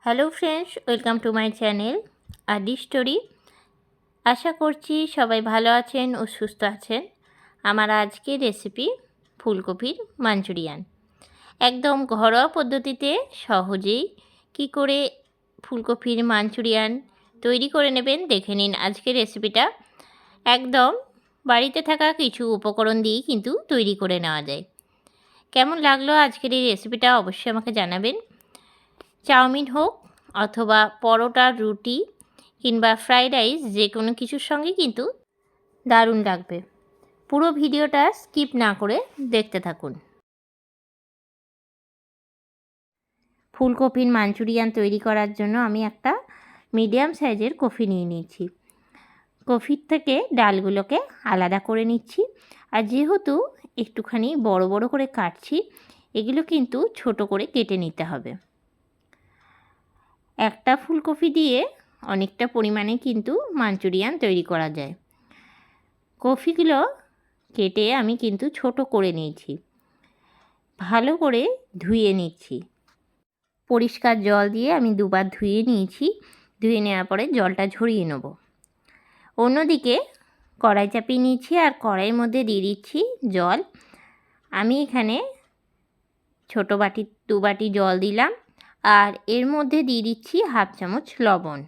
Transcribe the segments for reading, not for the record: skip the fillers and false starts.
Hello friends, welcome to my channel আদি story. আশা করছি সবাই ভালো আছেন ও সুস্থ আছেন। আমার আজকের রেসিপি ফুলকপির মাঞ্চুরিয়ান। একদম ঘরোয়া পদ্ধতিতে সহজেই কি করে ফুলকপির মাঞ্চুরিয়ান তৈরি করে নেবেন দেখে নিন আজকের রেসিপিটা। একদম বাড়িতে থাকা কিছু উপকরণ দিয়েই কিন্তু তৈরি করে নেওয়া যায়। কেমন লাগলো আজকের এই রেসিপিটা অবশ্যই আমাকে জানাবেন। চাউমিন হোক অথবা পরোটা, রুটি কিংবা ফ্রাইড রাইস, যে কোনো কিছুর সঙ্গে কিন্তু দারুণ লাগবে। পুরো ভিডিওটা স্কিপ না করে দেখতে থাকুন। ফুলকপির মাঞ্চুরিয়ান তৈরি করার জন্য আমি একটা মিডিয়াম সাইজের কফি নিয়ে নিয়েছি। কফির থেকে ডালগুলোকে আলাদা করে নিচ্ছি। আর যেহেতু একটুখানি বড় বড় করে কাটছি, এগুলো কিন্তু ছোট করে কেটে নিতে হবে। একটা ফুলকপি দিয়ে অনেকটা পরিমাণে কিন্তু মাঞ্চুরিয়ান তৈরি করা যায়। কফিগুলো কেটে আমি কিন্তু ছোট করে নিয়েছি, ভালো করে ধুয়ে নিচ্ছি। পরিষ্কার জল দিয়ে আমি দুবার ধুয়ে নিয়েছি। ধুয়ে নেওয়ার পরে জলটা ঝরিয়ে নেব। অন্যদিকে কড়াই চাপিয়ে নিয়েছি আর কড়াইয়ের মধ্যে দিয়ে দিচ্ছি জল। আমি এখানে ছোটো বাটি 2 বাটি জল দিলাম আর এর মধ্যে দিয়ে দিচ্ছি হাফ চামচ লবণ,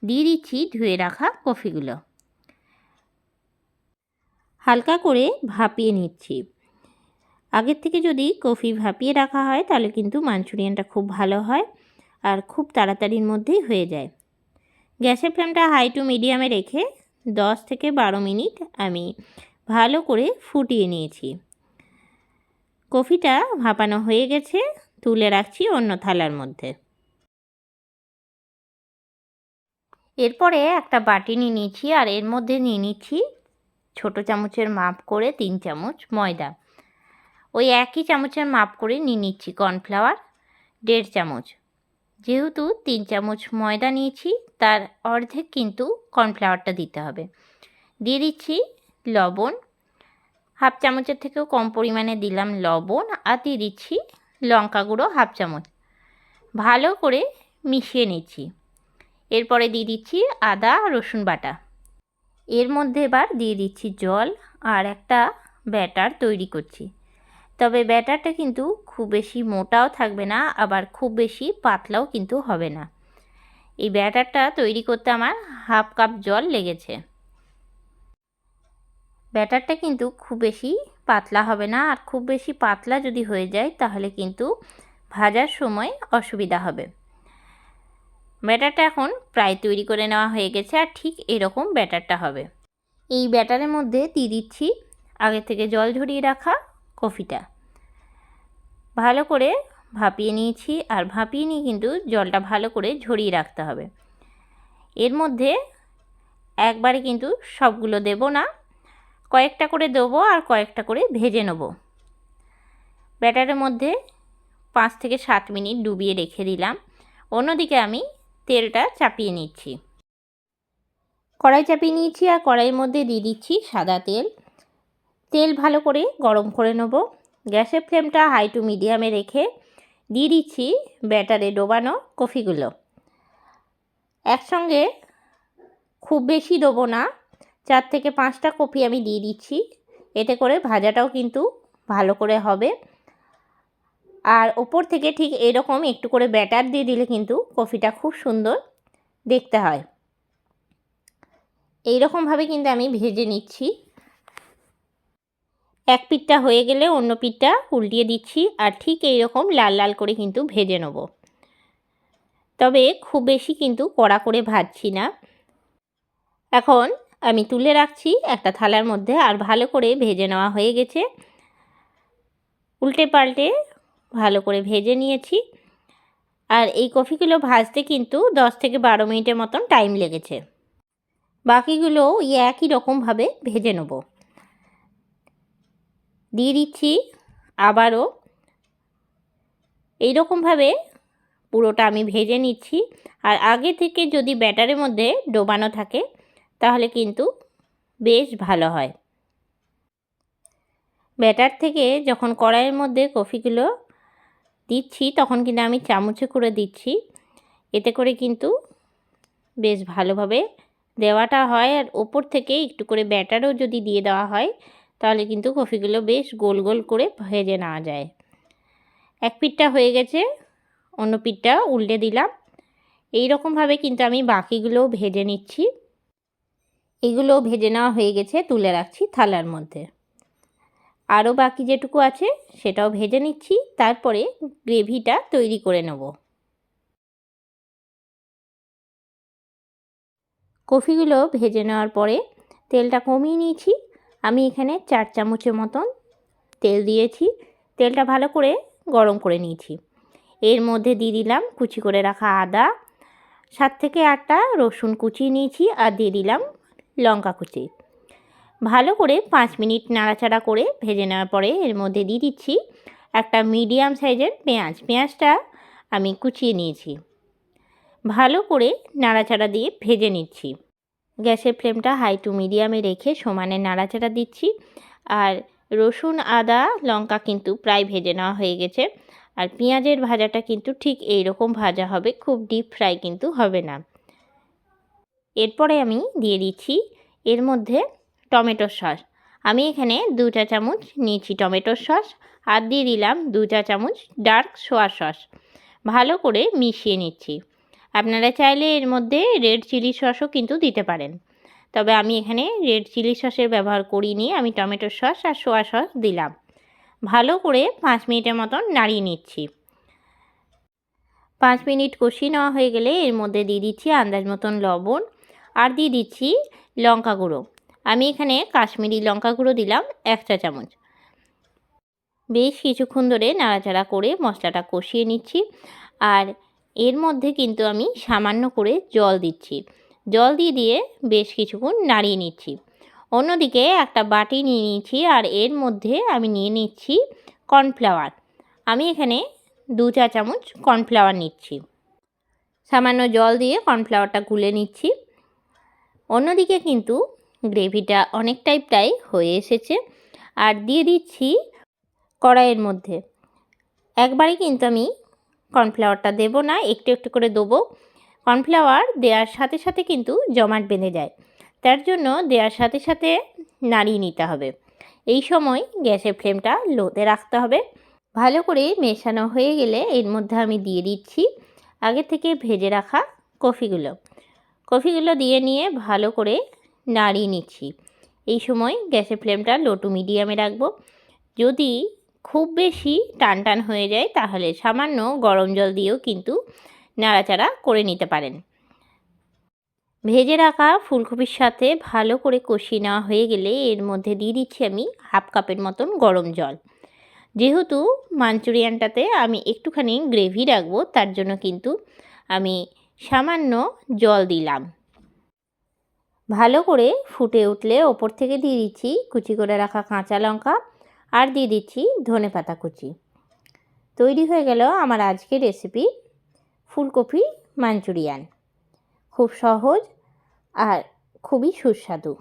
দিয়ে দিচ্ছি ধুয়ে রাখা কফিগুলো। হালকা করে ভাপিয়ে নিচ্ছি। আগের থেকে যদি কফি ভাপিয়ে রাখা হয় তাহলে কিন্তু মাঞ্চুরিয়ানটা খুব ভালো হয় আর খুব তাড়াতাড়ির মধ্যেই হয়ে যায়। গ্যাসের ফ্লেমটা হাই টু মিডিয়ামে রেখে 10 থেকে 12 মিনিট আমি ভালো করে ফুটিয়ে নিয়েছি। কফিটা ভাপানো হয়ে গেছে, তুলে রাখছি অন্য থালার মধ্যে। এরপরে একটা বাটি নিয়ে নিয়েছি আর এর মধ্যে নিয়ে নিচ্ছি ছোটো চামচের মাপ করে 3 চামচ ময়দা। ওই একই চামচের মাপ করে নিয়ে নিচ্ছি কর্নফ্লাওয়ার 1.5 চামচ। যেহেতু 3 চামচ ময়দা নিয়েছি তার অর্ধেক কিন্তু কর্নফ্লাওয়ারটা দিতে হবে। দিয়ে দিচ্ছি লবণ, হাফ চামচের থেকেও কম পরিমাণে দিলাম লবণ। আর দিয়ে দিচ্ছি লঙ্কা গুঁড়ো হাফ চামচ। ভালো করে মিশিয়ে নিচ্ছি। এরপরে দিয়ে দিচ্ছি আদা রসুন বাটা। এর মধ্যে এবার দিয়ে দিচ্ছি জল আর একটা ব্যাটার তৈরি করছি। তবে ব্যাটারটা কিন্তু খুব বেশি মোটাও থাকবে না, আবার খুব বেশি পাতলাও কিন্তু হবে না। এই ব্যাটারটা তৈরি করতে আমার হাফ কাপ জল লেগেছে। ব্যাটারটা কিন্তু খুব বেশি পাতলা হবে না, আর খুব বেশি পাতলা যদি হয়ে যায় তাহলে কিন্তু ভাজার সময় অসুবিধা হবে। ব্যাটারটা এখন প্রায় তৈরি করে নেওয়া হয়ে গেছে আর ঠিক এরকম ব্যাটারটা হবে। এই ব্যাটারের মধ্যে দিয়ে দিচ্ছি আগে থেকে জল ঝরিয়ে রাখা কফিটা। ভালো করে ভাপিয়ে নিয়েছি আর ভাপিয়ে নিয়ে কিন্তু জলটা ভালো করে ঝরিয়ে রাখতে হবে। এর মধ্যে একবারে কিন্তু সবগুলো দেব না, কয়েকটা করে দেবো আর কয়েকটা করে ভেজে নেব। ব্যাটারের মধ্যে 5 থেকে 7 মিনিট ডুবিয়ে রেখে দিলাম। অন্যদিকে আমি তেলটা চাপিয়ে নিচ্ছি। কড়াই চাপিয়ে নিয়েছি আর কড়াইয়ের মধ্যে দিয়ে দিচ্ছি সাদা তেল। তেল ভালো করে গরম করে নেব। গ্যাসের ফ্লেমটা হাই টু মিডিয়ামে রেখে দিয়ে দিচ্ছি ব্যাটারে ডোবানো কফিগুলো। একসঙ্গে খুব বেশি দেবো না, 4 থেকে 5টা কফি আমি দিয়ে দিচ্ছি। এতে করে ভাজাটাও কিন্তু ভালো করে হবে। আর ওপর থেকে ঠিক এরকম একটু করে ব্যাটার দিয়ে দিলে কিন্তু কফিটা খুব সুন্দর দেখতে হয়। এই রকমভাবে কিন্তু আমি ভেজে নিচ্ছি। এক পিঠটা হয়ে গেলে অন্য পিঠটা উল্টিয়ে দিচ্ছি আর ঠিক এই রকম লাল লাল করে কিন্তু ভেজে নেব। তবে খুব বেশি কিন্তু কড়া করে ভাজছি না। এখন আমি তুলে রাখছি একটা থালার মধ্যে আর ভালো করে ভেজে নেওয়া হয়ে গেছে। উল্টে পাল্টে ভালো করে ভেজে নিয়েছি। আর এই কফিগুলো ভাজতে কিন্তু 10 থেকে 12 মিনিটের মতন টাইম লেগেছে। বাকিগুলো এই একই রকমভাবে ভেজে নেব। দিয়ে দিচ্ছি আবারও এই রকমভাবে পুরোটা আমি ভেজে নিচ্ছি। আর আগে থেকে যদি ব্যাটারের মধ্যে ডোবানো থাকে তাহলে কিন্তু বেশ ভালো হয়। ব্যাটার থেকে যখন কড়াইয়ের মধ্যে কফিগুলো দিচ্ছি তখন কিন্তু আমি চামচে করে দিচ্ছি। এতে করে কিন্তু বেশ ভালোভাবে দেওয়াটা হয়, আর ওপর থেকে একটু করে ব্যাটারও যদি দিয়ে দেওয়া হয় তাহলে কিন্তু কফিগুলো বেশ গোল গোল করে ভেজে নেওয়া যায়। এক পিঠটা হয়ে গেছে, অন্য পিঠটা উল্টে দিলাম। এই রকমভাবে কিন্তু আমি বাকিগুলোও ভেজে নিচ্ছি। এগুলো ভেজে নেওয়া হয়ে গেছে, তুলে রাখছি থালার মধ্যে। আরও বাকি যেটুকু আছে সেটাও ভেজে নিচ্ছি, তারপরে গ্রেভিটা তৈরি করে নেব। কফিগুলো ভেজে নেওয়ার পরে তেলটা কমিয়ে নিয়েছি। আমি এখানে 4 চামচের মতন তেল দিয়েছি। তেলটা ভালো করে গরম করে নিয়েছি। এর মধ্যে দিয়ে দিলাম কুচি করে রাখা আদা, 7 থেকে 8টা রসুন কুচিয়ে নিয়েছি, আর দিয়ে দিলাম লঙ্কা কুচি। ভালো করে 5 মিনিট নাড়াচাড়া করে ভেজে নেওয়ার পরে এর মধ্যে দিয়ে দিচ্ছি একটা মিডিয়াম সাইজের পেঁয়াজ। পেঁয়াজটা আমি কুচিয়ে নিয়েছি। ভালো করে নাড়াচাড়া দিয়ে ভেজে নিচ্ছি। গ্যাসের ফ্লেমটা হাই টু মিডিয়ামে রেখে সমানে নাড়াচাড়া দিচ্ছি। আর রসুন, আদা, লঙ্কা কিন্তু প্রায় ভেজে নেওয়া হয়ে গেছে। আর পেঁয়াজের ভাজাটা কিন্তু ঠিক এই রকম ভাজা হবে, খুব ডিপ ফ্রাই কিন্তু হবে না। এরপরে আমি দিয়ে দিচ্ছি এর মধ্যে টমেটো সস। আমি এখানে 2 চা চামচ নিয়েছি টমেটোর সস, আর দিয়ে দিলাম 2 চা চামচ ডার্ক সোয়া সস। ভালো করে মিশিয়ে নিচ্ছি। আপনারা চাইলে এর মধ্যে রেড চিলি সসও কিন্তু দিতে পারেন, তবে আমি এখানে রেড চিলি সসের ব্যবহার করিনি। আমি টমেটো সস আর সোয়া সস দিলাম। ভালো করে 5 মিনিটের মতন নাড়িয়ে নিচ্ছি। 5 মিনিট কষিয়ে নেওয়া হয়ে গেলে এর মধ্যে দিয়ে দিচ্ছি আন্দাজ মতন লবণ, আর দিয়ে দিচ্ছি লঙ্কা গুঁড়ো। আমি এখানে কাশ্মীরি লঙ্কা গুঁড়ো দিলাম 1 চা চামচ। বেশ কিছুক্ষণ ধরে নাড়াচাড়া করে মশলাটা কষিয়ে নিচ্ছি। আর এর মধ্যে কিন্তু আমি সামান্য করে জল দিচ্ছি। জল দিয়ে বেশ কিছুক্ষণ নাড়িয়ে নিচ্ছি। অন্যদিকে একটা বাটি নিয়ে নিয়েছি, আর এর মধ্যে আমি নিয়ে নিচ্ছি কর্নফ্লাওয়ার। আমি এখানে 2 চা চামচ কর্নফ্লাওয়ার নিচ্ছি। সামান্য জল দিয়ে কর্নফ্লাওয়ারটা গুলে নিচ্ছি। অন্যদিকে কিন্তু গ্রেভিটা অনেকটাই প্রায় হয়ে এসেছে। আর দিয়ে দিচ্ছি কড়াইয়ের মধ্যে। একবারে কিন্তু আমি কর্নফ্লাওয়ারটা দেবো না, একটু একটু করে দেবো। কর্নফ্লাওয়ার দেওয়ার সাথে সাথে কিন্তু জমাট বেঁধে যায়, তার জন্য দেওয়ার সাথে সাথে নাড়িয়ে নিতে হবে। এই সময় গ্যাসের ফ্লেমটা লোতে রাখতে হবে। ভালো করে মেশানো হয়ে গেলে এর মধ্যে আমি দিয়ে দিচ্ছি আগে থেকে ভেজে রাখা কফিগুলো দিয়ে নিয়ে ভালো করে নাড়িয়ে নিচ্ছি। এই সময় গ্যাসের ফ্লেমটা লো টু মিডিয়ামে রাখবো। যদি খুব বেশি টান টান হয়ে যায় তাহলে সামান্য গরম জল দিয়েও কিন্তু নাড়াচাড়া করে নিতে পারেন। ভেজে রাখা ফুলকপির সাথে ভালো করে কষিয়ে নেওয়া হয়ে গেলে এর মধ্যে দিয়ে দিচ্ছি আমি হাফ কাপের মতন গরম জল। যেহেতু মাঞ্চুরিয়ানটাতে আমি একটুখানি গ্রেভি রাখবো, তার জন্য কিন্তু আমি সামান্য জল দিলাম। ভালো করে ফুটে উঠলে ওপর থেকে দিয়ে দিচ্ছি কুচি করে রাখা কাঁচা লঙ্কা, আর দিয়ে দিচ্ছি ধনেপাতা কুচি। তৈরি হয়ে গেল আমার আজকের রেসিপি ফুলকপি মাঞ্চুরিয়ান। খুব সহজ আর খুবই সুস্বাদু।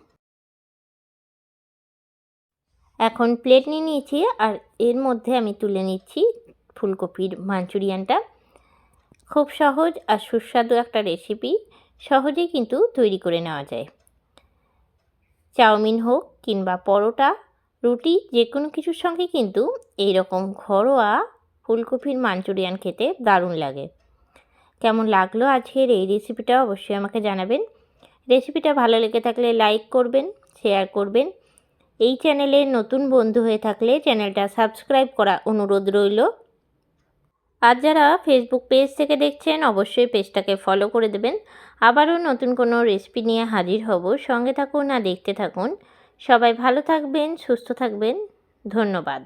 এখন প্লেট নিয়ে নিয়েছি, আর এর মধ্যে আমি তুলে নিচ্ছি ফুলকপির মাঞ্চুরিয়ানটা। খুব সহজ আর সুস্বাদু একটা রেসিপি, সহজেই কিন্তু তৈরি করে নেওয়া যায়। চাউমিন হোক কিংবা পরোটা, রুটি, যে কোনো কিছুর সঙ্গে কিন্তু এই রকম ঘরোয়া ফুলকপির মাঞ্চুরিয়ান খেতে দারুণ লাগে। কেমন লাগলো আজকের এই রেসিপিটা অবশ্যই আমাকে জানাবেন। রেসিপিটা ভালো লেগে থাকলে লাইক করবেন, শেয়ার করবেন। এই চ্যানেলের নতুন বন্ধু হয়ে থাকলে চ্যানেলটা সাবস্ক্রাইব করা অনুরোধ রইল। আর যারা ফেসবুক পেজ থেকে দেখছেন অবশ্যই পেজটাকে ফলো করে দেবেন। আবারও নতুন কোনো রেসিপি নিয়ে হাজির হব। সঙ্গে থাকুন আর দেখতে থাকুন। সবাই ভালো থাকবেন, সুস্থ থাকবেন। ধন্যবাদ।